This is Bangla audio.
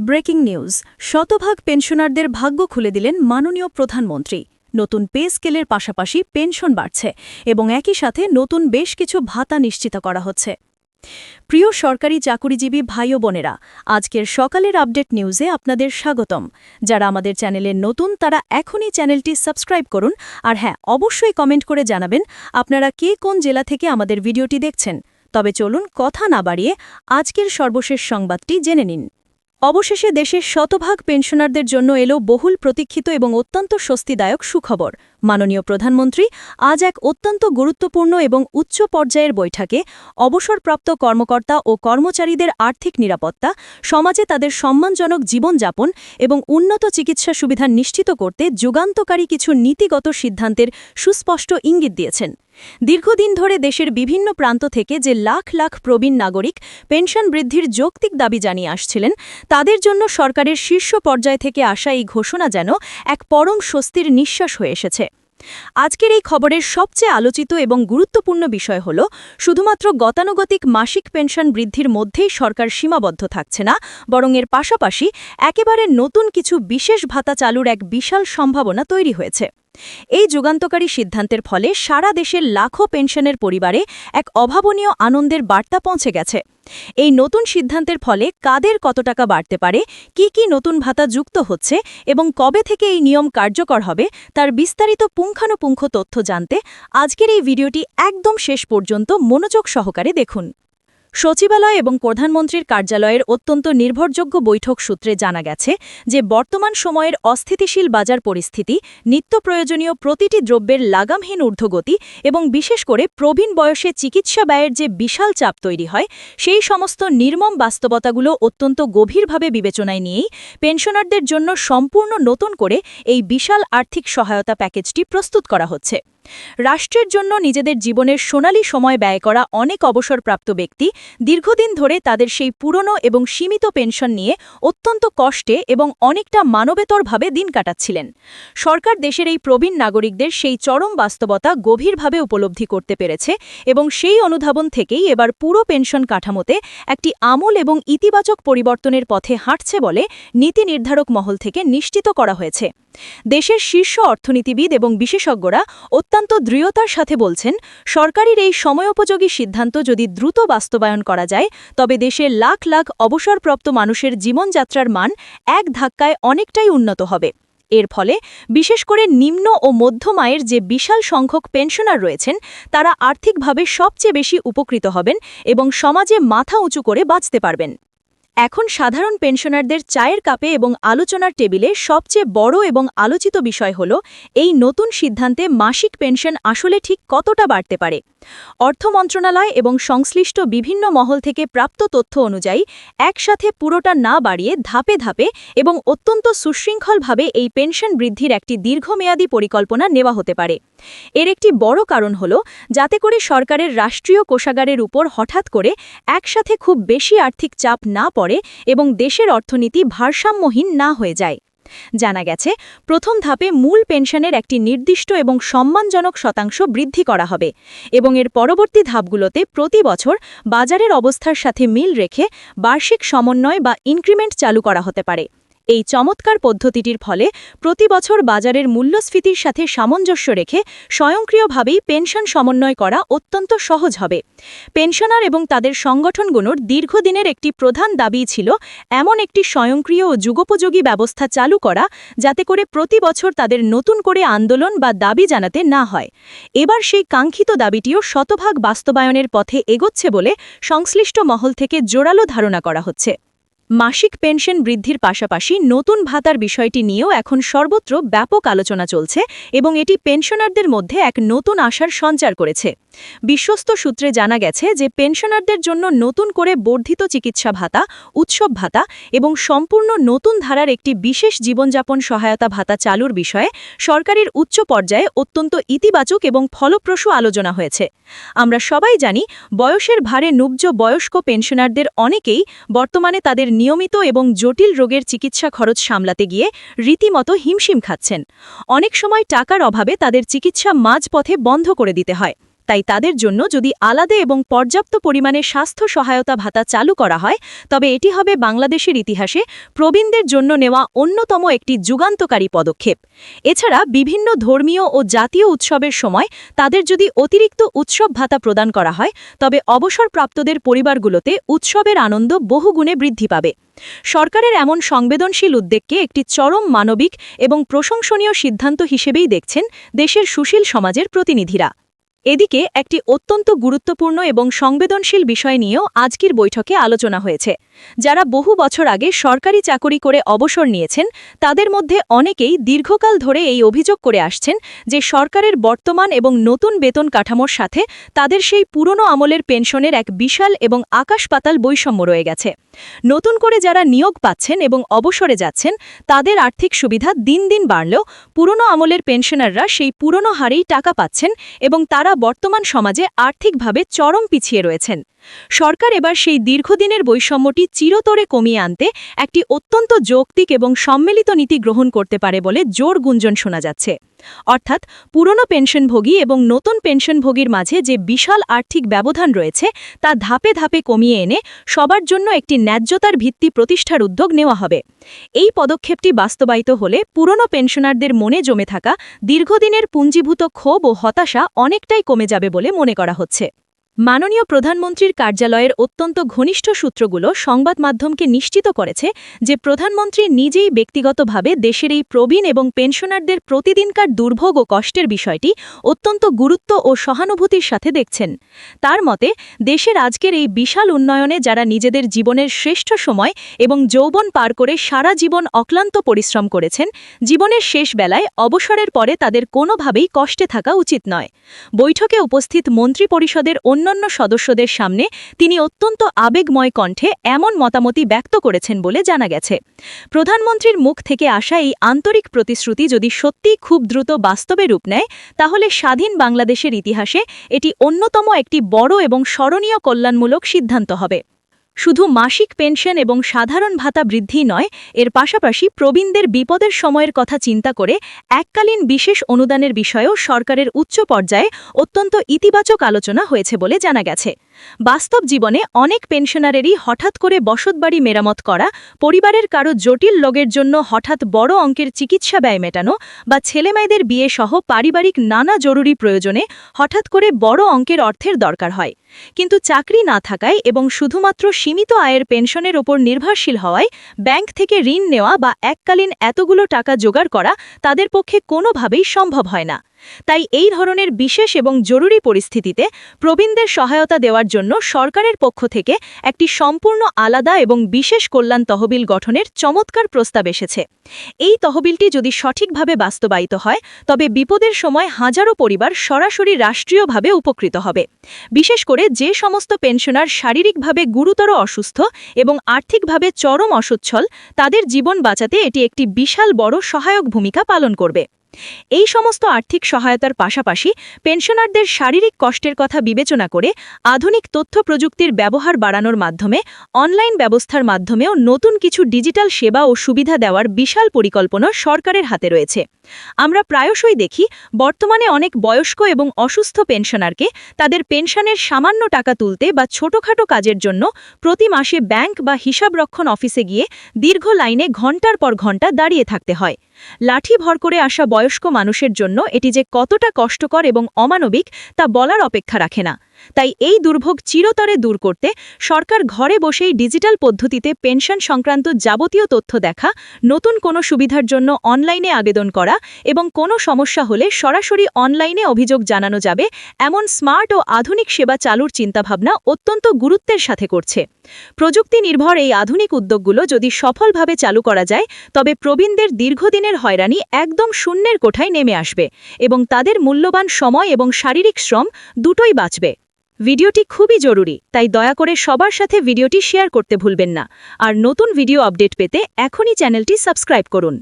ব্রেকিং নিউজ, শতভাগ পেনশনারদের ভাগ্য খুলে দিলেন মাননীয় প্রধানমন্ত্রী। নতুন পে স্কেলের পাশাপাশি পেনশন বাড়ছে এবং একই সাথে নতুন বেশ কিছু ভাতা নিশ্চিত করা হচ্ছে। প্রিয় সরকারি চাকুরিজীবী ভাই ও বোনেরা, আজকের সকালের আপডেট নিউজে আপনাদের স্বাগতম। যারা আমাদের চ্যানেলে নতুন তারা এখনই চ্যানেলটি সাবস্ক্রাইব করুন, আর হ্যাঁ, অবশ্যই কমেন্ট করে জানাবেন আপনারা কে কোন জেলা থেকে আমাদের ভিডিওটি দেখছেন। তবে চলুন কথা না বাড়িয়ে আজকের সর্বশেষ সংবাদটি জেনে নিন। অবশেষে দেশের শতভাগ পেনশনারদের জন্য এলো বহুল প্রতীক্ষিত এবং অত্যন্ত স্বস্তিদায়ক সুখবর। মাননীয় প্রধানমন্ত্রী আজ এক অত্যন্ত গুরুত্বপূর্ণ এবং উচ্চ পর্যায়ের বৈঠকে অবসরপ্রাপ্ত কর্মকর্তা ও কর্মচারীদের আর্থিক নিরাপত্তা, সমাজে তাদের সম্মানজনক জীবনযাপন এবং উন্নত চিকিৎসা সুবিধা নিশ্চিত করতে যুগান্তকারী কিছু নীতিগত সিদ্ধান্তের সুস্পষ্ট ইঙ্গিত দিয়েছেন। দীর্ঘদিন ধরে দেশের বিভিন্ন প্রান্ত থেকে যে লাখ লাখ প্রবীণ নাগরিক পেনশন বৃদ্ধির যৌক্তিক দাবি জানিয়ে আসছিলেন, তাদের জন্য সরকারের শীর্ষ পর্যায় থেকে আসা এই ঘোষণা যেন এক পরম স্বস্তির নিঃশ্বাস হয়ে এসেছে। আজকের এই খবরের সবচেয়ে আলোচিত এবং গুরুত্বপূর্ণ বিষয় হল, শুধুমাত্র গতানুগতিক মাসিক পেনশন বৃদ্ধির মধ্যেই সরকার সীমাবদ্ধ থাকছে না, বরং এর পাশাপাশি একেবারে নতুন কিছু বিশেষ ভাতা চালুর এক বিশাল সম্ভাবনা তৈরি হয়েছে। এই যুগান্তকারী সিদ্ধান্তের ফলে সারা দেশের লাখো পেনশনের পরিবারে এক অভাবনীয় আনন্দের বার্তা পৌঁছে গেছে। এই নতুন সিদ্ধান্তের ফলে কাদের কত টাকা বাড়তে পারে, কি নতুন ভাতা যুক্ত হচ্ছে এবং কবে থেকে এই নিয়ম কার্যকর হবে, তার বিস্তারিত পুঙ্খানুপুঙ্খ তথ্য জানতে আজকের এই ভিডিওটি একদম শেষ পর্যন্ত মনোযোগ সহকারে দেখুন। সচিবালয় এবং প্রধানমন্ত্রীর কার্যালয়ের অত্যন্ত নির্ভরযোগ্য বৈঠক সূত্রে জানা গেছে যে বর্তমান সময়ের অস্থিতিশীল বাজার পরিস্থিতি, নিত্য প্রয়োজনীয় প্রতিটি দ্রব্যের লাগামহীন ঊর্ধ্বগতি এবং বিশেষ করে প্রবীণ বয়সে চিকিৎসা ব্যয়ের যে বিশাল চাপ তৈরি হয়, সেই সমস্ত নির্মম বাস্তবতাগুলো অত্যন্ত গভীরভাবে বিবেচনায় নিয়েই পেনশনারদের জন্য সম্পূর্ণ নতুন করে এই বিশাল আর্থিক সহায়তা প্যাকেজটি প্রস্তুত করা হচ্ছে। রাষ্ট্রের জন্য নিজেদের জীবনের সোনালী সময় ব্যয় করা অনেক অবসরপ্রাপ্ত ব্যক্তি দীর্ঘদিন ধরে তাদের সেই পুরনো এবং সীমিত পেনশন নিয়ে অত্যন্ত কষ্টে এবং অনেকটা মানবেতরভাবে দিন কাটাচ্ছিলেন। সরকার দেশের এই প্রবীণ নাগরিকদের সেই চরম বাস্তবতা গভীরভাবে উপলব্ধি করতে পেরেছে এবং সেই অনুধাবন থেকেই এবার পুরো পেনশন কাঠামোতে একটি আমূল এবং ইতিবাচক পরিবর্তনের পথে হাঁটছে বলে নীতি নির্ধারক মহল থেকে নিশ্চিত করা হয়েছে। দেশের শীর্ষ অর্থনীতিবিদ এবং বিশেষজ্ঞরা অত্যন্ত দৃঢ়তার সাথে বলছেন, সরকারের এই সময়োপযোগী সিদ্ধান্ত যদি দ্রুত বাস্তবায়ন করা যায়, তবে দেশের লাখ লাখ অবসরপ্রাপ্ত মানুষের জীবনযাত্রার মান এক ধাক্কায় অনেকটাই উন্নত হবে। এর ফলে বিশেষ করে নিম্ন ও মধ্যম আয়ের যে বিশাল সংখ্যক পেনশনার রয়েছেন, তারা আর্থিকভাবে সবচেয়ে বেশি উপকৃত হবেন এবং সমাজে মাথা উঁচু করে বাঁচতে পারবেন। এখন সাধারণ পেনশনারদের চায়ের কাপে এবং আলোচনার টেবিলে সবচেয়ে বড় এবং আলোচিত বিষয় হল, এই নতুন সিদ্ধান্তে মাসিক পেনশন আসলে ঠিক কতটা বাড়তে পারে। অর্থ মন্ত্রণালয় এবং সংশ্লিষ্ট বিভিন্ন মহল থেকে প্রাপ্ত তথ্য অনুযায়ী একসাথে পুরোটা না বাড়িয়ে ধাপে ধাপে এবং অত্যন্ত সুশৃঙ্খলভাবে এই পেনশন বৃদ্ধির একটি দীর্ঘমেয়াদী পরিকল্পনা নেওয়া হতে পারে। এর একটি বড় কারণ হল, যাতে করে সরকারের রাষ্ট্রীয় কোষাগারের উপর হঠাৎ করে একসাথে খুব বেশি আর্থিক চাপ না পড়ে এবং দেশের অর্থনীতি ভারসাম্যহীন না হয়ে যায়। জানা গেছে, প্রথম ধাপে মূল পেনশনের একটি নির্দিষ্ট এবং সম্মানজনক শতাংশ বৃদ্ধি করা হবে এবং এর পরবর্তী ধাপগুলোতে প্রতি বছর বাজারের অবস্থার সাথে মিল রেখে বার্ষিক সমন্বয় বা ইনক্রিমেন্ট চালু করা হতে পারে। এই চমৎকার পদ্ধতিটির ফলে প্রতি বছর বাজারের মূল্যস্ফীতির সাথে সামঞ্জস্য রেখে স্বয়ংক্রিয়ভাবেই পেনশন সমন্বয় করা অত্যন্ত সহজ হবে। পেনশনার এবং তাদের সংগঠনগুলোর দীর্ঘদিনের একটি প্রধান দাবি ছিল এমন একটি স্বয়ংক্রিয় ও যুগোপযোগী ব্যবস্থা চালু করা, যাতে করে প্রতি বছর তাদের নতুন করে আন্দোলন বা দাবি জানাতে না হয়। এবার সেই কাঙ্ক্ষিত দাবিটিও শতভাগ বাস্তবায়নের পথে এগোচ্ছে বলে সংশ্লিষ্ট মহল থেকে জোরালো ধারণা করা হচ্ছে। মাসিক পেনশন বৃদ্ধির পাশাপাশি নতুন ভাতার বিষয়টি নিয়েও এখন সর্বত্র ব্যাপক আলোচনা চলছে এবং এটি পেনশনারদের মধ্যে এক নতুন আশার সঞ্চার করেছে। বিশ্বস্ত সূত্রে জানা গেছে যে পেনশনারদের জন্য নতুন করে বর্ধিত চিকিৎসা ভাতা, উৎসব ভাতা এবং সম্পূর্ণ নতুন ধারার একটি বিশেষ জীবনযাপন সহায়তা ভাতা চালুর বিষয়ে সরকারের উচ্চ পর্যায়ে অত্যন্ত ইতিবাচক এবং ফলপ্রসূ আলোচনা হয়েছে। আমরা সবাই জানি, বয়সের ভারে নুব্জ বয়স্ক পেনশনারদের অনেকেই বর্তমানে তাদের নিয়মিত এবং জটিল রোগের চিকিৎসা খরচ সামলাতে গিয়ে রীতিমতো হিমশিম খাচ্ছেন। অনেক সময় টাকার অভাবে তাদের চিকিৎসা মাঝপথে বন্ধ করে দিতে হয়। তাই তাদের জন্য যদি আলাদা এবং পর্যাপ্ত পরিমাণে স্বাস্থ্য সহায়তা ভাতা চালু করা হয় তবে এটি হবে বাংলাদেশের ইতিহাসে প্রবীণদের জন্য নেওয়া অন্যতম একটি যুগান্তকারী পদক্ষেপ। এছাড়া বিভিন্ন ধর্মীয় ও জাতীয় উৎসবের সময় তাদের যদি অতিরিক্ত উৎসব ভাতা প্রদান করা হয় তবে অবসরপ্রাপ্তদের পরিবারগুলোতে উৎসবের আনন্দ বহুগুণে বৃদ্ধি পাবে। সরকারের এমন সংবেদনশীল উদ্যোগকে একটি চরম মানবিক এবং প্রশংসনীয় সিদ্ধান্ত হিসেবেই দেখছেন দেশের সুশীল সমাজের প্রতিনিধিরা। এদিকে একটি অত্যন্ত গুরুত্বপূর্ণ এবং সংবেদনশীল বিষয় নিয়েও আজকের বৈঠকে আলোচনা হয়েছে। যারা বহু বছর আগে সরকারি চাকরি করে অবসর নিয়েছেন তাদের মধ্যে অনেকেই দীর্ঘকাল ধরে এই অভিযোগ করে আসছেন যে সরকারের বর্তমান এবং নতুন বেতন কাঠামোর সাথে তাদের সেই পুরনো আমলের পেনশনের এক বিশাল এবং আকাশ-পাতাল বৈষম্য রয়ে গেছে। নতুন করে যারা নিয়োগ পাচ্ছেন এবং অবসরে যাচ্ছেন তাদের আর্থিক সুবিধা দিন দিন বাড়লেও পুরনো আমলের পেনশনাররা সেই পুরনো হারেই টাকা পাচ্ছেন এবং তারা বর্তমান সমাজে আর্থিকভাবে চরম পিছিয়ে রয়েছেন। সরকার এবার সেই দীর্ঘদিনের বৈষম্যটি চিরতরে কমিয়ে আনতে একটি অত্যন্ত যৌক্তিক এবং সম্মিলিত নীতি গ্রহণ করতে পারে বলে জোর গুঞ্জন শোনা যাচ্ছে। অর্থাৎ পুরনো পেনশনভোগী এবং নতুন পেনশনভোগীর মাঝে যে বিশাল আর্থিক ব্যবধান রয়েছে তা ধাপে ধাপে কমিয়ে এনে সবার জন্য একটি ন্যায্যতার ভিত্তি প্রতিষ্ঠার উদ্যোগ নেওয়া হবে। এই পদক্ষেপটি বাস্তবায়িত হলে পুরনো পেনশনারদের মনে জমে থাকা দীর্ঘদিনের পুঞ্জীভূত ক্ষোভ ও হতাশা অনেকটাই কমে যাবে বলে মনে করা হচ্ছে। মাননীয় প্রধানমন্ত্রীর কার্যালয়ের অত্যন্ত ঘনিষ্ঠ সূত্রগুলো সংবাদ মাধ্যমকে নিশ্চিত করেছে যে প্রধানমন্ত্রী নিজেই ব্যক্তিগতভাবে দেশের এই প্রবীণ এবং পেনশনারদের প্রতিদিনকার দুর্ভোগ ও কষ্টের বিষয়টি অত্যন্ত গুরুত্ব ও সহানুভূতির সাথে দেখছেন। তার মতে দেশের আজকের এই বিশাল উন্নয়নে যারা নিজেদের জীবনের শ্রেষ্ঠ সময় এবং যৌবন পার করে সারা জীবন অক্লান্ত পরিশ্রম করেছেন, জীবনের শেষ বেলায় অবসরের পরে তাদের কোনোভাবেই কষ্টে থাকা উচিত নয়। বৈঠকে উপস্থিত মন্ত্রিপরিষদের অন্যান্য সদস্যদের সামনে তিনি অত্যন্ত আবেগময় কণ্ঠে এমন মতামতই ব্যক্ত করেছেন বলে জানা গেছে। প্রধানমন্ত্রীর মুখ থেকে আসা এই আন্তরিক প্রতিশ্রুতি যদি সত্যিই খুব দ্রুত বাস্তবে রূপ নেয় তাহলে স্বাধীন বাংলাদেশের ইতিহাসে এটি অন্যতম একটি বড় এবং স্মরণীয় কল্যাণমূলক সিদ্ধান্ত হবে। শুধু মাসিক পেনশন এবং সাধারণ ভাতা বৃদ্ধি নয়, এর পাশাপাশি প্রবীণদের বিপদের সময়ের কথা চিন্তা করে এককালীন বিশেষ অনুদানের বিষয়েও সরকারের উচ্চ পর্যায়ে অত্যন্ত ইতিবাচক আলোচনা হয়েছে বলে জানা গেছে। বাস্তব জীবনে অনেক পেনশনারেরই হঠাৎ করে বসতবাড়ি মেরামত করা, পরিবারের কারো জটিল রোগের জন্য হঠাৎ বড় অঙ্কের চিকিৎসা ব্যয় মেটানো বা ছেলেমেয়েদের বিয়ে সহ পারিবারিক নানা জরুরি প্রয়োজনে হঠাৎ করে বড় অঙ্কের অর্থের দরকার হয়। কিন্তু চাকরি না থাকায় এবং শুধুমাত্র সীমিত আয়ের পেনশনের ওপর নির্ভরশীল হওয়ায় ব্যাংক থেকে ঋণ নেওয়া বা এককালীন এতগুলো টাকা জোগাড় করা তাদের পক্ষে কোনোভাবেই সম্ভব হয় না। তাই এই ধরনের বিশেষ এবং জরুরি পরিস্থিতিতে প্রবীণদের সহায়তা দেওয়ার জন্য সরকারের পক্ষ থেকে একটি সম্পূর্ণ আলাদা এবং বিশেষ কল্যাণ তহবিল গঠনের চমৎকার প্রস্তাব এসেছে। এই তহবিলটি যদি সঠিকভাবে বাস্তবায়িত হয় তবে বিপদের সময় হাজারো পরিবার সরাসরি রাষ্ট্রীয়ভাবে উপকৃত হবে। বিশেষ করে যে সমস্ত পেনশনার শারীরিকভাবে গুরুতর অসুস্থ এবং আর্থিকভাবে চরম অসচ্ছল তাদের জীবন বাঁচাতে এটি একটি বিশাল বড় সহায়ক ভূমিকা পালন করবে। এই সমস্ত আর্থিক সহায়তার পাশাপাশি পেনশনারদের শারীরিক কষ্টের কথা বিবেচনা করে আধুনিক তথ্য প্রযুক্তির ব্যবহার বাড়ানোর মাধ্যমে অনলাইন ব্যবস্থার মাধ্যমেও নতুন কিছু ডিজিটাল সেবা ও সুবিধা দেওয়ার বিশাল পরিকল্পনা সরকারের হাতে রয়েছে। আমরা প্রায়শই দেখি বর্তমানে অনেক বয়স্ক এবং অসুস্থ পেনশনারকে তাদের পেনশনের সামান্য টাকা তুলতে বা ছোটখাটো কাজের জন্য প্রতি মাসে ব্যাংক বা হিসাবরক্ষণ অফিসে গিয়ে দীর্ঘ লাইনে ঘণ্টার পর ঘণ্টা দাঁড়িয়ে থাকতে হয়। লাঠি ভর করে আসা বয়স্ক মানুষের জন্য এটি যে কতটা কষ্টকর এবং অমানবিক তা বলার অপেক্ষা রাখে না। তাই এই দুর্ভোগ চিরতরে দূর করতে সরকার ঘরে বসেই ডিজিটাল পদ্ধতিতে পেনশন সংক্রান্ত যাবতীয় তথ্য দেখা, নতুন কোনো সুবিধার জন্য অনলাইনে আবেদন করা এবং কোনো সমস্যা হলে সরাসরি অনলাইনে অভিযোগ জানানো যাবে এমন স্মার্ট ও আধুনিক সেবা চালুর চিন্তাভাবনা অত্যন্ত গুরুত্বের সাথে করছে। প্রযুক্তি নির্ভর এই আধুনিক উদ্যোগগুলো যদি সফলভাবে চালু করা যায় তবে প্রবীণদের দীর্ঘদিনের হয়রানি একদম শূন্যের কোঠায় নেমে আসবে এবং তাদের মূল্যবান সময় এবং শারীরিক শ্রম দুটোই বাঁচবে। ভিডিওটি খুবই জরুরি, তাই দয়া করে সবার সাথে ভিডিওটি শেয়ার করতে ভুলবেন না। আর নতুন ভিডিও আপডেট পেতে এখনই চ্যানেলটি সাবস্ক্রাইব করুন।